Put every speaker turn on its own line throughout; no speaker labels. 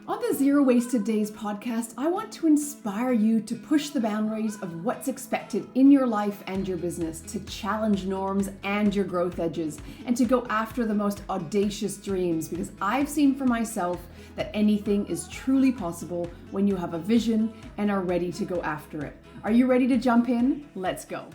On the Zero Wasted Days podcast, I want to inspire you to push the boundaries of what's expected in your life and your business, to challenge norms and your growth edges, and to go after the most audacious dreams, because I've seen for myself that anything is truly possible when you have a vision and are ready to go after it. Are you ready to jump in? Let's go.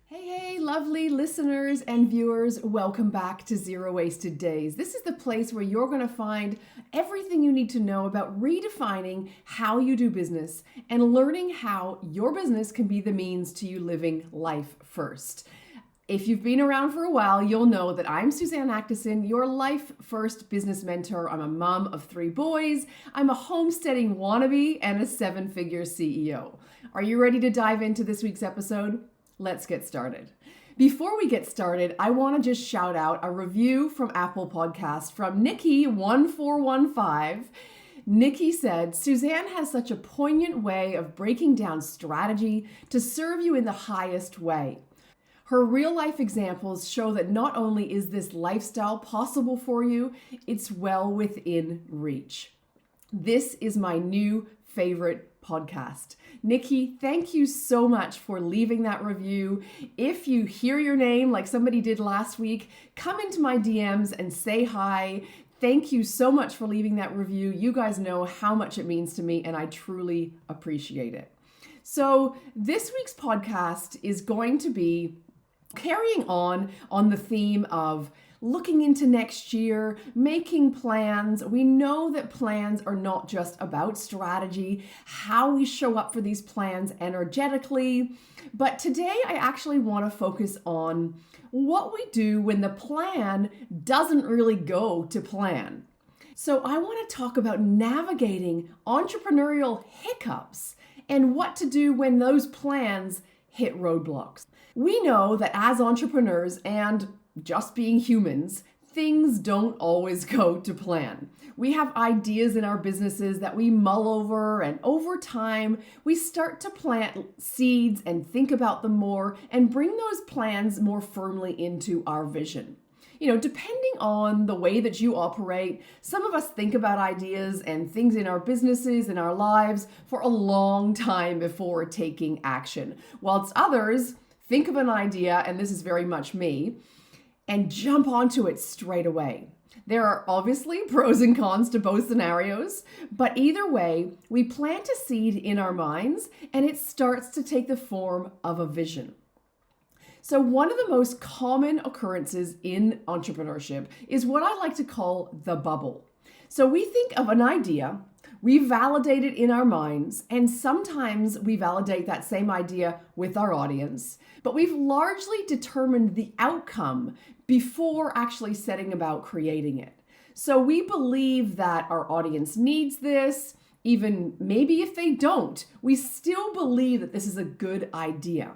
Hey, lovely listeners and viewers, welcome back to Zero Wasted Days. This is the place where you're going to find everything you need to know about redefining how you do business and learning how your business can be the means to you living life first. If you've been around for a while, you'll know that I'm Suzanne, your life first business mentor. I'm a mom of 3 boys. I'm a homesteading wannabe and a 7-figure CEO. Are you ready to dive into this week's episode? Let's get started. Before we get started, I want to just shout out a review from Apple Podcast from Nikki1415. Nikki said, Suzanne has such a poignant way of breaking down strategy to serve you in the highest way. Her real life examples show that not only is this lifestyle possible for you, it's well within reach. This is my new favorite podcast. Nikki, thank you so much for leaving that review. If you hear your name like somebody did last week, come into my DMs and say hi. Thank you so much for leaving that review. You guys know how much it means to me, and I truly appreciate it. So this week's podcast is going to be carrying on the theme of looking into next year, making plans. We know that plans are not just about strategy, how we show up for these plans energetically, but today I actually want to focus on what we do when the plan doesn't really go to plan. So I want to talk about navigating entrepreneurial hiccups and what to do when those plans hit roadblocks. We know that as entrepreneurs and just being humans, things don't always go to plan. We have ideas in our businesses that we mull over, and over time, we start to plant seeds and think about them more and bring those plans more firmly into our vision. Depending on the way that you operate, some of us think about ideas and things in our businesses and our lives for a long time before taking action, whilst others think of an idea, and this is very much me, and jump onto it straight away. There are obviously pros and cons to both scenarios, but either way, we plant a seed in our minds and it starts to take the form of a vision. So one of the most common occurrences in entrepreneurship is what I like to call the bubble. So we think of an idea, we validate it in our minds, and sometimes we validate that same idea with our audience, but we've largely determined the outcome before actually setting about creating it. So we believe that our audience needs this, even maybe if they don't, we still believe that this is a good idea.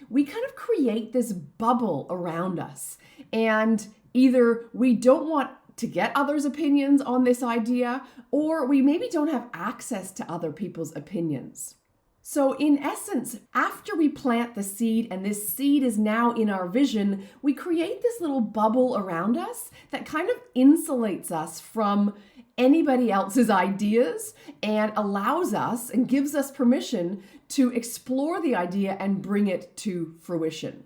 We kind of create this bubble around us, and either we don't want to get others' opinions on this idea, or we maybe don't have access to other people's opinions. So in essence, after we plant the seed and this seed is now in our vision, we create this little bubble around us that kind of insulates us from anybody else's ideas and allows us and gives us permission to explore the idea and bring it to fruition.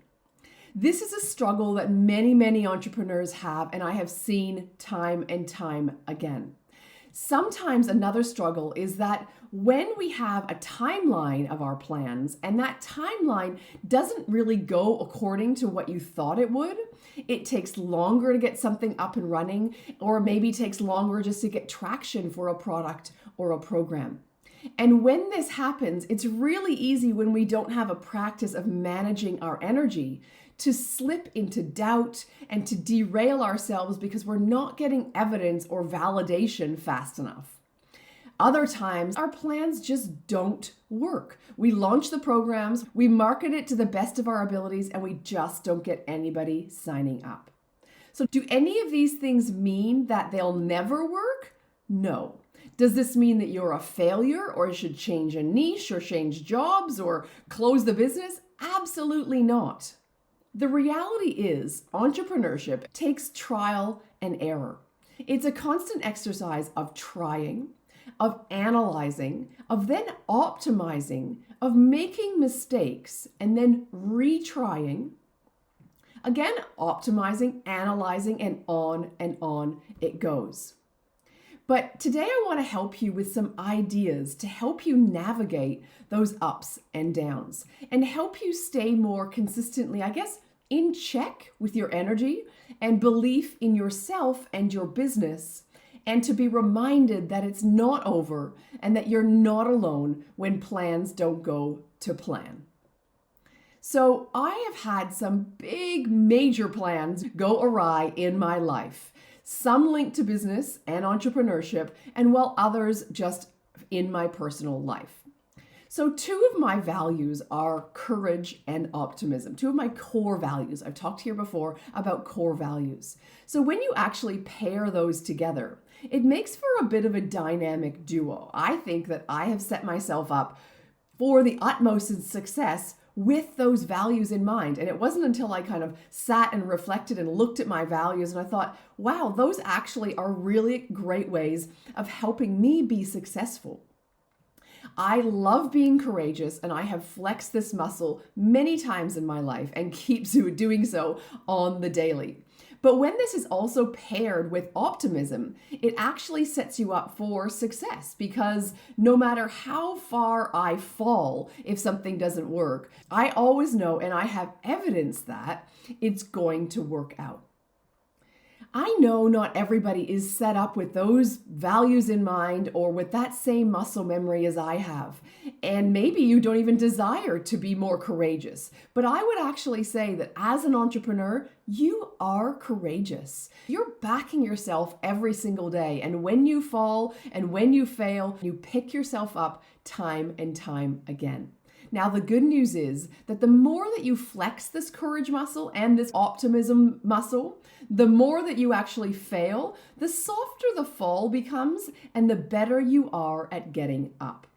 This is a struggle that many entrepreneurs have, and I have seen time and time again. Sometimes another struggle is that when we have a timeline of our plans and that timeline doesn't really go according to what you thought it would, it takes longer to get something up and running, or maybe takes longer just to get traction for a product or a program. And when this happens, it's really easy when we don't have a practice of managing our energy to slip into doubt and to derail ourselves because we're not getting evidence or validation fast enough. Other times, our plans just don't work. We launch the programs, we market it to the best of our abilities, and we just don't get anybody signing up. So do any of these things mean that they'll never work? No. Does this mean that you're a failure or should change a niche or change jobs or close the business? Absolutely not. The reality is, entrepreneurship takes trial and error. It's a constant exercise of trying, of analyzing, of then optimizing, of making mistakes, and then retrying. Again, optimizing, analyzing, and on it goes. But today I want to help you with some ideas to help you navigate those ups and downs and help you stay more consistently, I guess, in check with your energy and belief in yourself and your business, and to be reminded that it's not over and that you're not alone when plans don't go to plan. So I have had some big major plans go awry in my life. Some linked to business and entrepreneurship, and while others just in my personal life. So two of my values are courage and optimism, two of my core values. I've talked here before about core values. So when you actually pair those together, it makes for a bit of a dynamic duo. I think that I have set myself up for the utmost success with those values in mind. And it wasn't until I kind of sat and reflected and looked at my values and I thought, wow, those actually are really great ways of helping me be successful. I love being courageous, and I have flexed this muscle many times in my life and keep doing so on the daily. But when this is also paired with optimism, it actually sets you up for success, because no matter how far I fall if something doesn't work, I always know, and I have evidence that it's going to work out. I know not everybody is set up with those values in mind or with that same muscle memory as I have. And maybe you don't even desire to be more courageous. But I would actually say that as an entrepreneur, you are courageous. You're backing yourself every single day. And when you fall and when you fail, you pick yourself up time and time again. Now, the good news is that the more that you flex this courage muscle and this optimism muscle, the more that you actually fail, the softer the fall becomes and the better you are at getting up.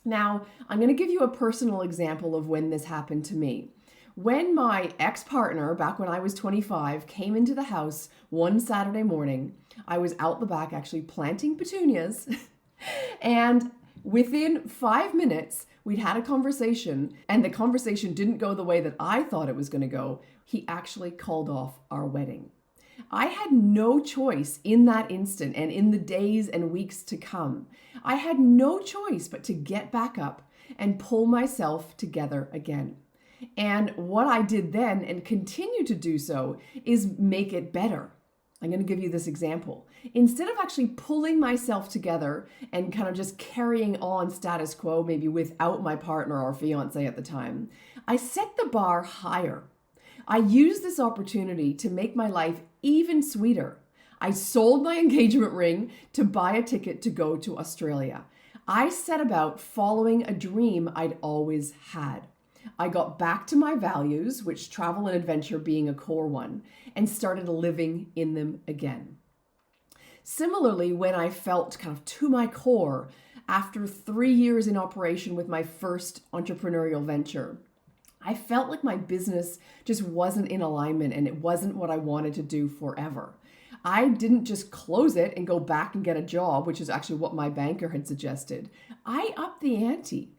Now, I'm going to give you a personal example of when this happened to me. When my ex-partner, back when I was 25, came into the house one Saturday morning, I was out the back actually planting petunias, and within 5 minutes, we'd had a conversation, and the conversation didn't go the way that I thought it was going to go. He actually called off our wedding. I had no choice in that instant and in the days and weeks to come. I had no choice but to get back up and pull myself together again. And what I did then, and continue to do so, is make it better. I'm going to give you this example. Instead of actually pulling myself together and kind of just carrying on status quo, maybe without my partner or fiance at the time, I set the bar higher. I used this opportunity to make my life even sweeter. I sold my engagement ring to buy a ticket to go to Australia. I set about following a dream I'd always had. I got back to my values, which travel and adventure being a core one, and started living in them again. Similarly, when I felt kind of to my core after 3 years in operation with my first entrepreneurial venture, I felt like my business just wasn't in alignment and it wasn't what I wanted to do forever. I didn't just close it and go back and get a job, which is actually what my banker had suggested. I upped the ante.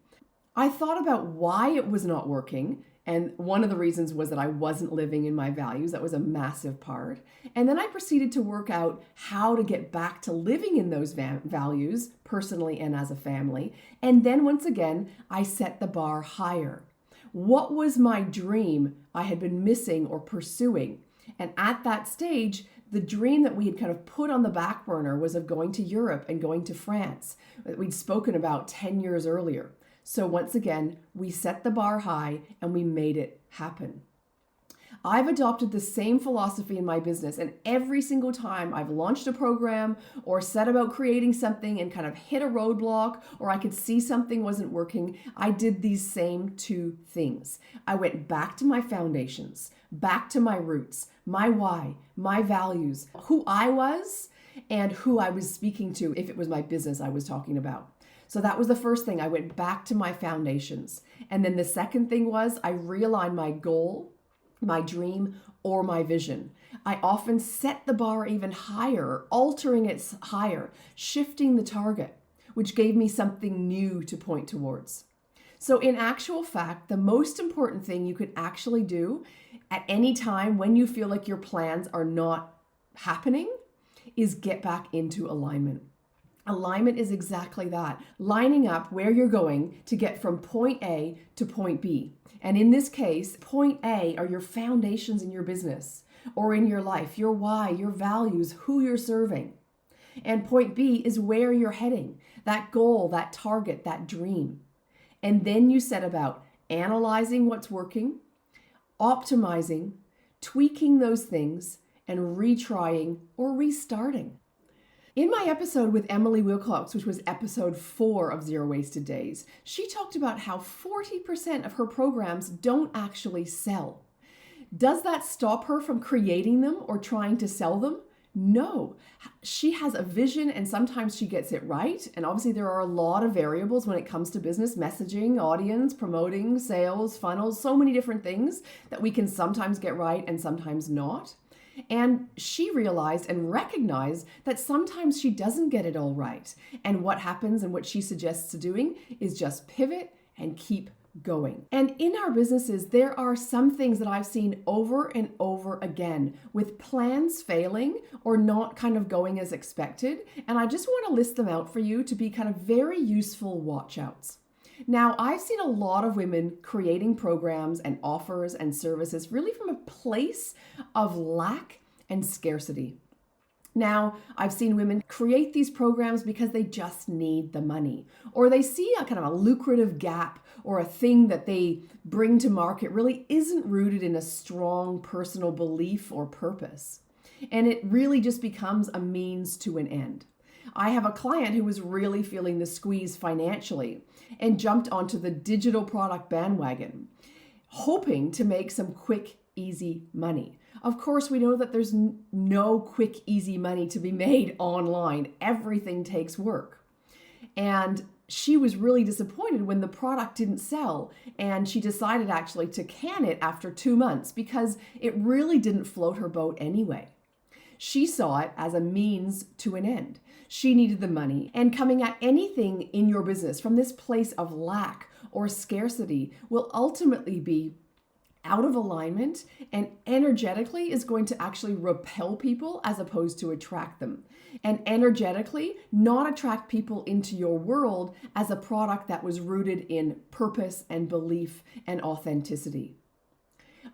I thought about why it was not working, and one of the reasons was that I wasn't living in my values. That was a massive part. And then I proceeded to work out how to get back to living in those values, personally and as a family. And then once again, I set the bar higher. What was my dream I had been missing or pursuing? And at that stage, the dream that we had kind of put on the back burner was of going to Europe and going to France that we'd spoken about 10 years earlier. So once again, we set the bar high and we made it happen. I've adopted the same philosophy in my business, and every single time I've launched a program or set about creating something and kind of hit a roadblock, or I could see something wasn't working, I did these same two things. I went back to my foundations, back to my roots, my why, my values, who I was and who I was speaking to if it was my business I was talking about. So that was the first thing. I went back to my foundations. And then the second thing was I realigned my goal my dream, or my vision. I often set the bar even higher, altering it higher, shifting the target, which gave me something new to point towards. So in actual fact, the most important thing you could actually do at any time when you feel like your plans are not happening is get back into alignment. Alignment is exactly that, lining up where you're going to get from point A to point B. And in this case, point A are your foundations in your business or in your life, your why, your values, who you're serving. And point B is where you're heading, that goal, that target, that dream. And then you set about analyzing what's working, optimizing, tweaking those things, and retrying or restarting. In my episode with Emily Wilcox, which was episode 4 of Zero Wasted Days, she talked about how 40% of her programs don't actually sell. Does that stop her from creating them or trying to sell them? No. She has a vision and sometimes she gets it right. And obviously there are a lot of variables when it comes to business messaging, audience, promoting, sales, funnels, so many different things that we can sometimes get right and sometimes not. And she realized and recognized that sometimes she doesn't get it all right. And what happens and what she suggests to doing is just pivot and keep going. And in our businesses, there are some things that I've seen over and over again with plans failing or not kind of going as expected. And I just want to list them out for you to be kind of very useful watch outs. Now, I've seen a lot of women creating programs and offers and services really from a place of lack and scarcity. Now, I've seen women create these programs because they just need the money, or they see a kind of a lucrative gap or a thing that they bring to market really isn't rooted in a strong personal belief or purpose. And it really just becomes a means to an end. I have a client who was really feeling the squeeze financially and jumped onto the digital product bandwagon, hoping to make some quick, easy money. Of course, we know that there's no quick, easy money to be made online. Everything takes work. And she was really disappointed when the product didn't sell, and she decided actually to can it after 2 months because it really didn't float her boat anyway. She saw it as a means to an end. She needed the money, and coming at anything in your business from this place of lack or scarcity will ultimately be out of alignment and energetically is going to actually repel people as opposed to attract them. And energetically not attract people into your world as a product that was rooted in purpose and belief and authenticity.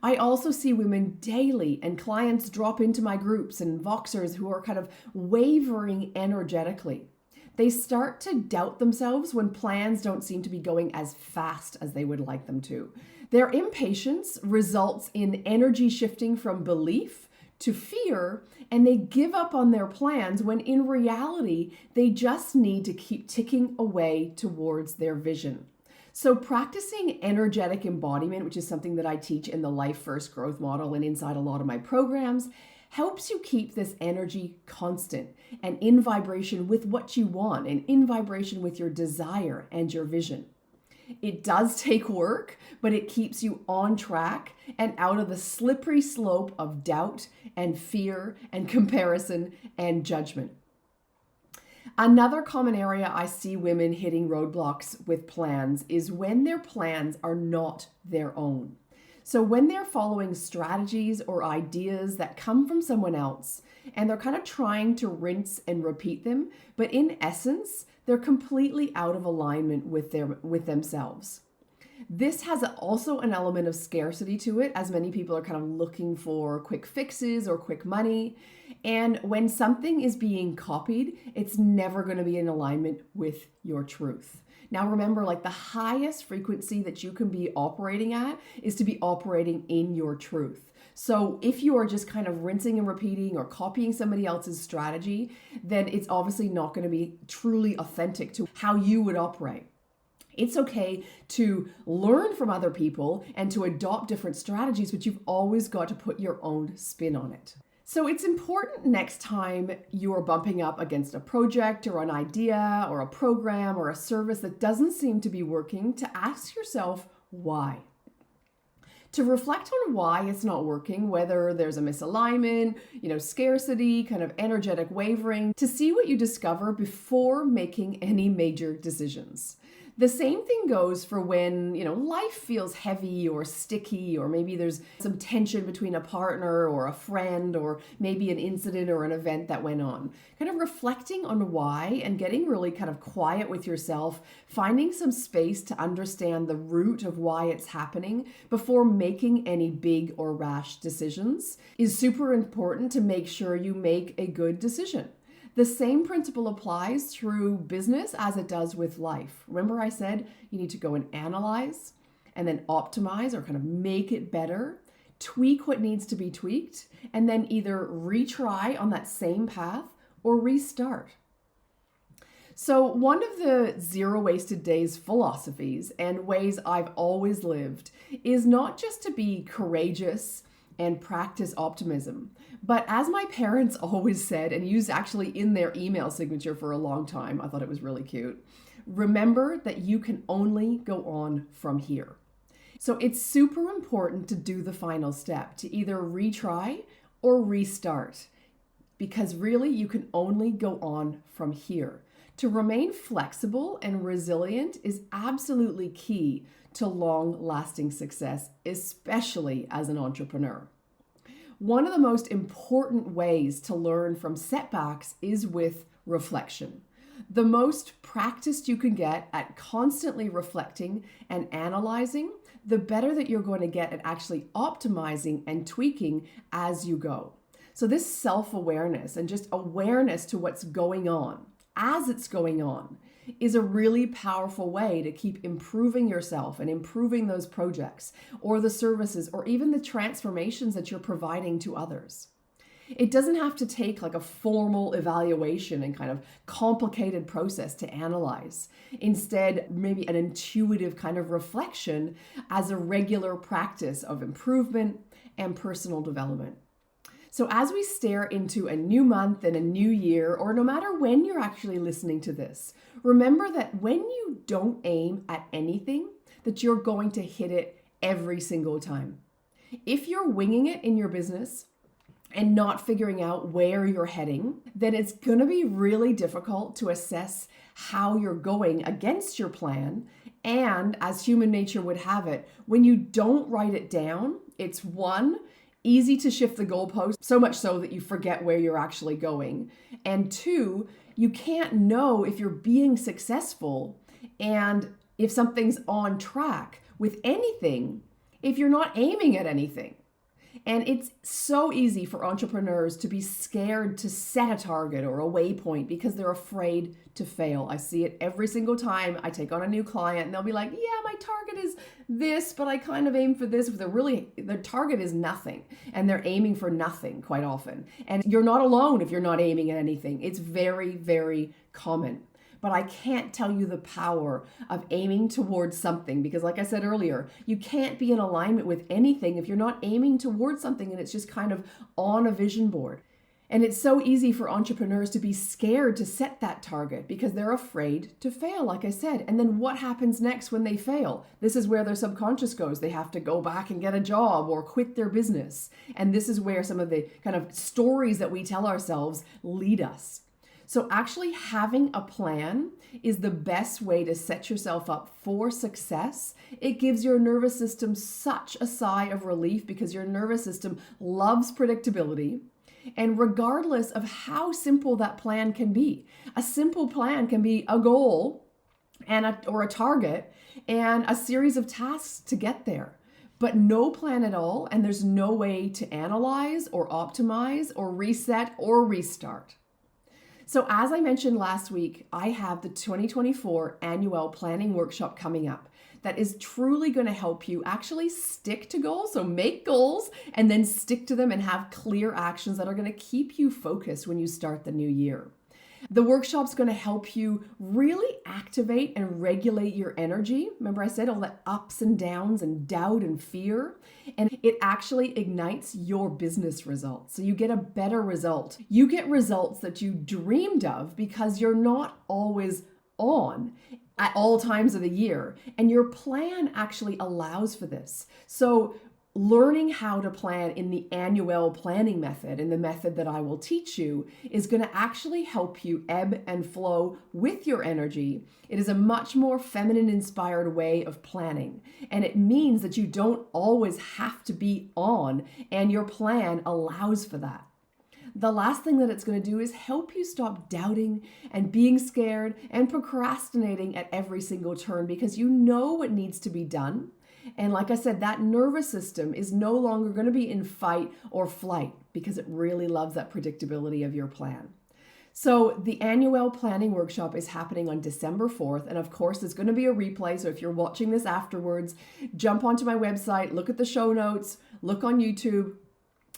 I also see women daily and clients drop into my groups and Voxers who are kind of wavering energetically. They start to doubt themselves when plans don't seem to be going as fast as they would like them to. Their impatience results in energy shifting from belief to fear, and they give up on their plans when in reality, they just need to keep ticking away towards their vision. So practicing energetic embodiment, which is something that I teach in the Life First Growth Model and inside a lot of my programs, helps you keep this energy constant and in vibration with what you want and in vibration with your desire and your vision. It does take work, but it keeps you on track and out of the slippery slope of doubt and fear and comparison and judgment. Another common area I see women hitting roadblocks with plans is when their plans are not their own. So when they're following strategies or ideas that come from someone else and they're kind of trying to rinse and repeat them, but in essence, they're completely out of alignment with themselves. This has also an element of scarcity to it, as many people are kind of looking for quick fixes or quick money. And when something is being copied, it's never going to be in alignment with your truth. Now remember, like the highest frequency that you can be operating at is to be operating in your truth. So if you are just kind of rinsing and repeating or copying somebody else's strategy, then it's obviously not going to be truly authentic to how you would operate. It's okay to learn from other people and to adopt different strategies, but you've always got to put your own spin on it. So it's important next time you're bumping up against a project or an idea or a program or a service that doesn't seem to be working to ask yourself why. to reflect on why it's not working, whether there's a misalignment, scarcity, kind of energetic wavering, to see what you discover before making any major decisions. The same thing goes for when, life feels heavy or sticky, or maybe there's some tension between a partner or a friend, or maybe an incident or an event that went on. Kind of reflecting on why and getting really kind of quiet with yourself, finding some space to understand the root of why it's happening before making any big or rash decisions is super important to make sure you make a good decision. The same principle applies through business as it does with life. Remember I said you need to go and analyze and then optimize or kind of make it better, tweak what needs to be tweaked, and then either retry on that same path or restart. So one of the zero wasted days philosophies and ways I've always lived is not just to be courageous and practice optimism, but as my parents always said, and used actually in their email signature for a long time, I thought it was really cute, remember that you can only go on from here. So it's super important to do the final step, to either retry or restart, because really you can only go on from here. To remain flexible and resilient is absolutely key to long-lasting success, especially as an entrepreneur. One of the most important ways to learn from setbacks is with reflection. The most practiced you can get at constantly reflecting and analyzing, the better that you're going to get at actually optimizing and tweaking as you go. So this self-awareness and just awareness to what's going on as it's going on is a really powerful way to keep improving yourself and improving those projects or the services or even the transformations that you're providing to others. It doesn't have to take like a formal evaluation and kind of complicated process to analyze. Instead, maybe an intuitive kind of reflection as a regular practice of improvement and personal development. So as we stare into a new month and a new year, or no matter when you're actually listening to this, remember that when you don't aim at anything, that you're going to hit it every single time. If you're winging it in your business and not figuring out where you're heading, then it's going to be really difficult to assess how you're going against your plan. And as human nature would have it, when you don't write it down, it's easy to shift the goalpost, so much so that you forget where you're actually going. And two, you can't know if you're being successful and if something's on track with anything if you're not aiming at anything. And it's so easy for entrepreneurs to be scared to set a target or a waypoint because they're afraid to fail. I see it every single time I take on a new client and they'll be like, yeah, my target is this, but I kind of aim for this. But their target is nothing and they're aiming for nothing quite often. And you're not alone if you're not aiming at anything. It's very, very common. But I can't tell you the power of aiming towards something because like I said earlier, you can't be in alignment with anything if you're not aiming towards something and it's just kind of on a vision board. And it's so easy for entrepreneurs to be scared to set that target because they're afraid to fail, like I said. And then what happens next when they fail? This is where their subconscious goes. They have to go back and get a job or quit their business. And this is where some of the kind of stories that we tell ourselves lead us. So actually having a plan is the best way to set yourself up for success. It gives your nervous system such a sigh of relief because your nervous system loves predictability. And regardless of how simple that plan can be, a simple plan can be a goal or a target and a series of tasks to get there. But no plan at all, and there's no way to analyze or optimize or reset or restart. So as I mentioned last week, I have the 2024 annual planning workshop coming up that is truly going to help you actually stick to goals. So make goals and then stick to them and have clear actions that are going to keep you focused when you start the new year. The workshop's going to help you really activate and regulate your energy. Remember I said all the ups and downs and doubt and fear, and it actually ignites your business results. So you get a better result. You get results that you dreamed of because you're not always on at all times of the year, and your plan actually allows for this. So learning how to plan in the annual planning method, and the method that I will teach you, is going to actually help you ebb and flow with your energy. It is a much more feminine inspired way of planning, and it means that you don't always have to be on, and your plan allows for that. The last thing that it's going to do is help you stop doubting and being scared and procrastinating at every single turn, because you know what needs to be done. And like I said, that nervous system is no longer going to be in fight or flight, because it really loves that predictability of your plan. So the annual planning workshop is happening on December 4th. And of course, there's going to be a replay. So if you're watching this afterwards, jump onto my website, look at the show notes, look on YouTube,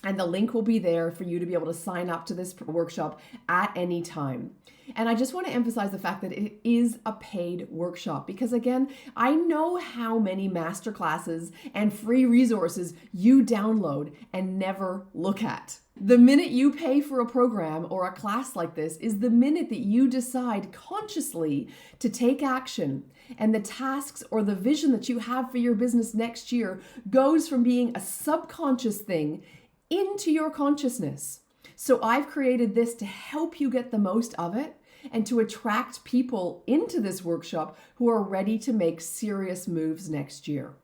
and the link will be there for you to be able to sign up to this workshop at any time. And I just want to emphasize the fact that it is a paid workshop, because again, I know how many masterclasses and free resources you download and never look at. The minute you pay for a program or a class like this is the minute that you decide consciously to take action, and the tasks or the vision that you have for your business next year goes from being a subconscious thing into your consciousness. So I've created this to help you get the most of it and to attract people into this workshop who are ready to make serious moves next year.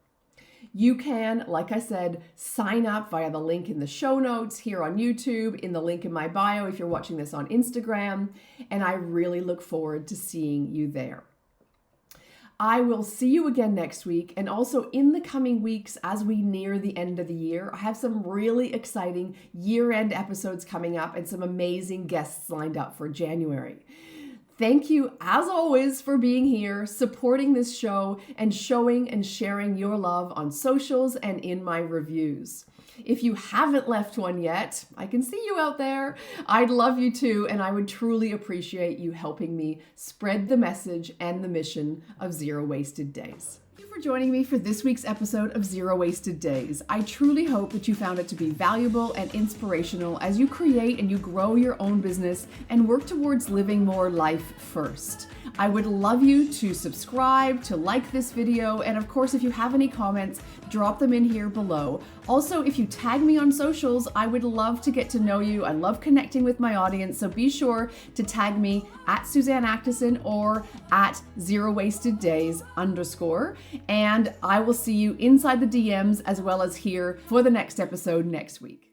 You can, like I said, sign up via the link in the show notes here on YouTube, in the link in my bio if you're watching this on Instagram, and I really look forward to seeing you there. I will see you again next week, and also in the coming weeks as we near the end of the year. I have some really exciting year-end episodes coming up and some amazing guests lined up for January. Thank you, as always, for being here, supporting this show, and showing and sharing your love on socials and in my reviews. If you haven't left one yet, I can see you out there. I'd love you to, and I would truly appreciate you helping me spread the message and the mission of Zero Wasted Days. Thank you for joining me for this week's episode of Zero Wasted Days. I truly hope that you found it to be valuable and inspirational as you create and you grow your own business and work towards living more life first. I would love you to subscribe, to like this video, and of course, if you have any comments, drop them in here below. Also, if you tag me on socials, I would love to get to know you. I love connecting with my audience, so be sure to tag me at Suzanne Actison or at @ZeroWastedDays_, and I will see you inside the DMs as well as here for the next episode next week.